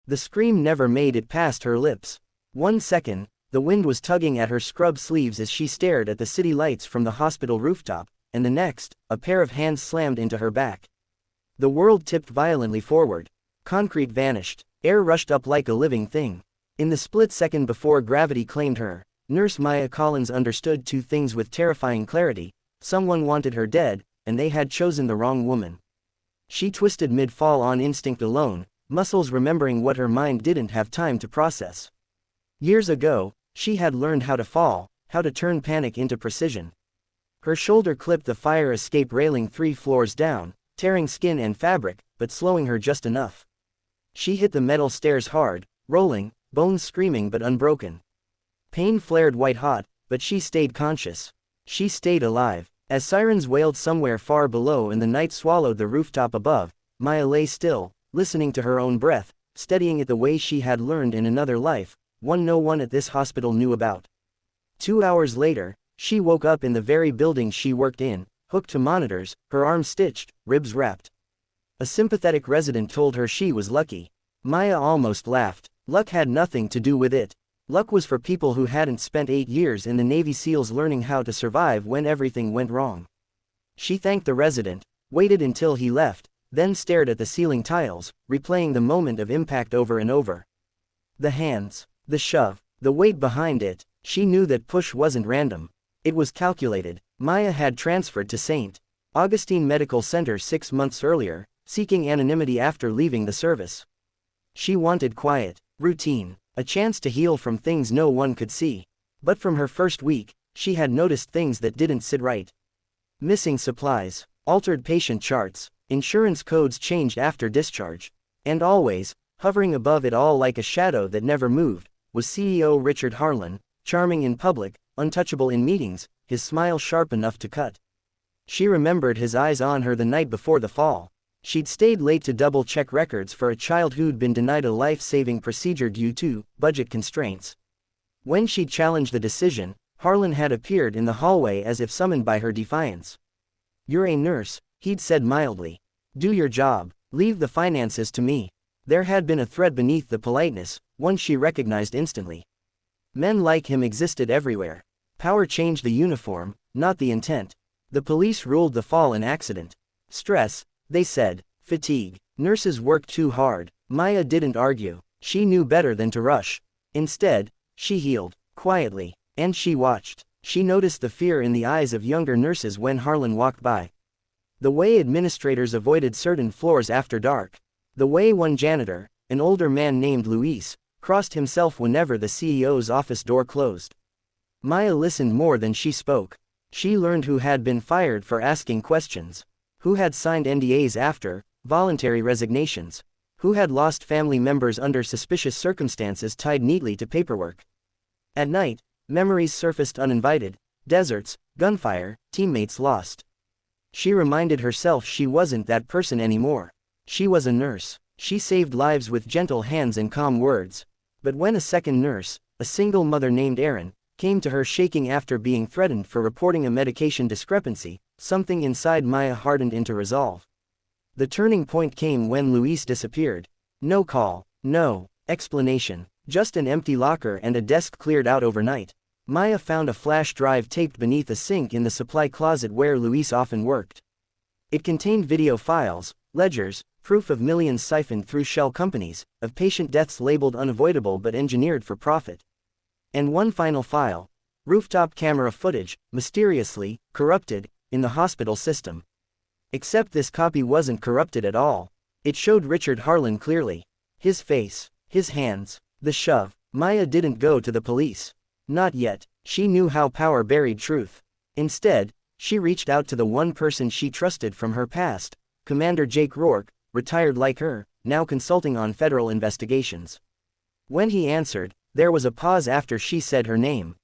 The scream never made it past her lips. 1 second, the wind was tugging at her scrub sleeves as she stared at the city lights from the hospital rooftop, and the next, a pair of hands slammed into her back. The world tipped violently forward. Concrete vanished. Air rushed up like a living thing. In the split second before gravity claimed her, Nurse Maya Collins understood two things with terrifying clarity: someone wanted her dead, and they had chosen the wrong woman. She twisted mid-fall on instinct alone, muscles remembering what her mind didn't have time to process. Years ago, she had learned how to fall, how to turn panic into precision. Her shoulder clipped the fire escape railing 3 floors down, tearing skin and fabric, but slowing her just enough. She hit the metal stairs hard, rolling, bones screaming but unbroken. Pain flared white-hot, but she stayed conscious. She stayed alive. As sirens wailed somewhere far below and the night swallowed the rooftop above, Maya lay still, listening to her own breath, steadying it the way she had learned in another life, one no one at this hospital knew about. 2 hours later, she woke up in the very building she worked in, hooked to monitors, her arms stitched, ribs wrapped. A sympathetic resident told her she was lucky. Maya almost laughed. Luck had nothing to do with it. Luck was for people who hadn't spent 8 years in the Navy SEALs learning how to survive when everything went wrong. She thanked the resident, waited until he left, then stared at the ceiling tiles, replaying the moment of impact over and over. The hands, the shove, the weight behind it. She knew that push wasn't random. It was calculated. Maya had transferred to St. Augustine Medical Center 6 months earlier, seeking anonymity after leaving the service. She wanted quiet, routine, a chance to heal from things no one could see. But from her first week, she had noticed things that didn't sit right. Missing supplies, altered patient charts, insurance codes changed after discharge. And always, hovering above it all like a shadow that never moved, was CEO Richard Harlan, charming in public, untouchable in meetings, his smile sharp enough to cut. She remembered his eyes on her the night before the fall. She'd stayed late to double-check records for a child who'd been denied a life-saving procedure due to budget constraints. When she'd challenged the decision, Harlan had appeared in the hallway as if summoned by her defiance. "You're a nurse," he'd said mildly. "Do your job. Leave the finances to me." There had been a thread beneath the politeness, one she recognized instantly. Men like him existed everywhere. Power changed the uniform, not the intent. The police ruled the fall an accident. Stress, they said. Fatigue. Nurses worked too hard. Maya didn't argue. She knew better than to rush. Instead, she healed, quietly. And she watched. She noticed the fear in the eyes of younger nurses when Harlan walked by. The way administrators avoided certain floors after dark. The way one janitor, an older man named Luis, crossed himself whenever the CEO's office door closed. Maya listened more than she spoke. She learned who had been fired for asking questions, who had signed NDAs after voluntary resignations, who had lost family members under suspicious circumstances tied neatly to paperwork. At night, memories surfaced uninvited: deserts, gunfire, teammates lost. She reminded herself she wasn't that person anymore. She was a nurse. She saved lives with gentle hands and calm words. But when a second nurse, a single mother named Erin, came to her shaking after being threatened for reporting a medication discrepancy, something inside Maya hardened into resolve. The turning point came when Luis disappeared. No call, no explanation, just an empty locker and a desk cleared out overnight. Maya found a flash drive taped beneath a sink in the supply closet where Luis often worked. It contained video files, ledgers, proof of millions siphoned through shell companies, of patient deaths labeled unavoidable but engineered for profit. And one final file: rooftop camera footage, mysteriously corrupted, in the hospital system. Except this copy wasn't corrupted at all. It showed Richard Harlan clearly. His face, his hands, the shove. Maya didn't go to the police. Not yet. She knew how power buried truth. Instead, she reached out to the one person she trusted from her past, Commander Jake Rourke, retired like her, now consulting on federal investigations. When he answered, there was a pause after she said her name.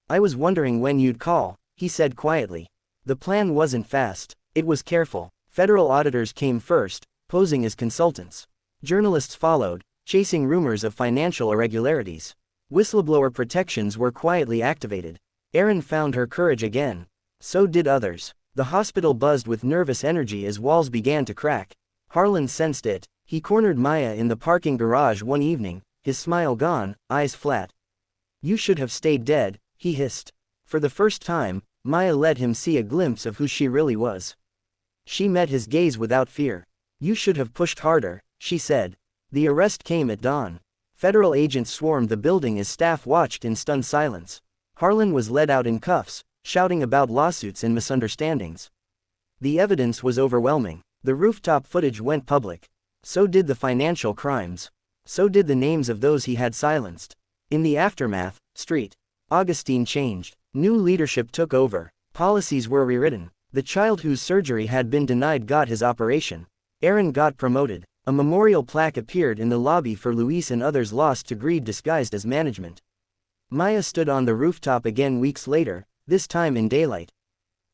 "I was wondering when you'd call," he said quietly. The plan wasn't fast. It was careful. Federal auditors came first, posing as consultants. Journalists followed, chasing rumors of financial irregularities. Whistleblower protections were quietly activated. Erin found her courage again. So did others. The hospital buzzed with nervous energy as walls began to crack. Harlan sensed it. He cornered Maya in the parking garage one evening, his smile gone, eyes flat. "You should have stayed dead," he hissed. For the first time, Maya let him see a glimpse of who she really was. She met his gaze without fear. "You should have pushed harder," she said. The arrest came at dawn. Federal agents swarmed the building as staff watched in stunned silence. Harlan was led out in cuffs, shouting about lawsuits and misunderstandings. The evidence was overwhelming. The rooftop footage went public. So did the financial crimes. So did the names of those he had silenced. In the aftermath, St. Augustine changed. New leadership took over. Policies were rewritten. The child whose surgery had been denied got his operation. Aaron got promoted. A memorial plaque appeared in the lobby for Luis and others lost to greed disguised as management. Maya stood on the rooftop again weeks later, this time in daylight.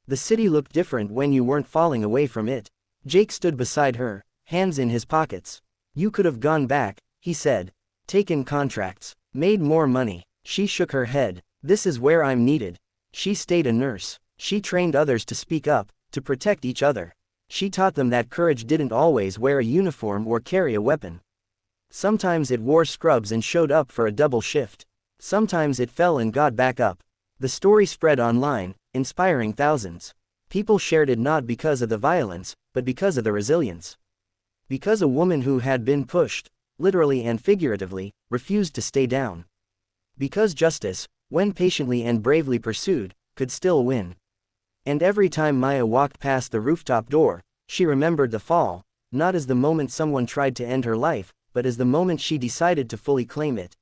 The city looked different when you weren't falling away from it. Jake stood beside her, hands in his pockets. "You could have gone back," he said. "Taken contracts. Made more money." She shook her head. "This is where I'm needed." She stayed a nurse. She trained others to speak up, to protect each other. She taught them that courage didn't always wear a uniform or carry a weapon. Sometimes it wore scrubs and showed up for a double shift. Sometimes it fell and got back up. The story spread online, inspiring thousands. People shared it not because of the violence, but because of the resilience. Because a woman who had been pushed, literally and figuratively, refused to stay down. Because justice, when patiently and bravely pursued, could still win. And every time Maya walked past the rooftop door, she remembered the fall, not as the moment someone tried to end her life, but as the moment she decided to fully claim it.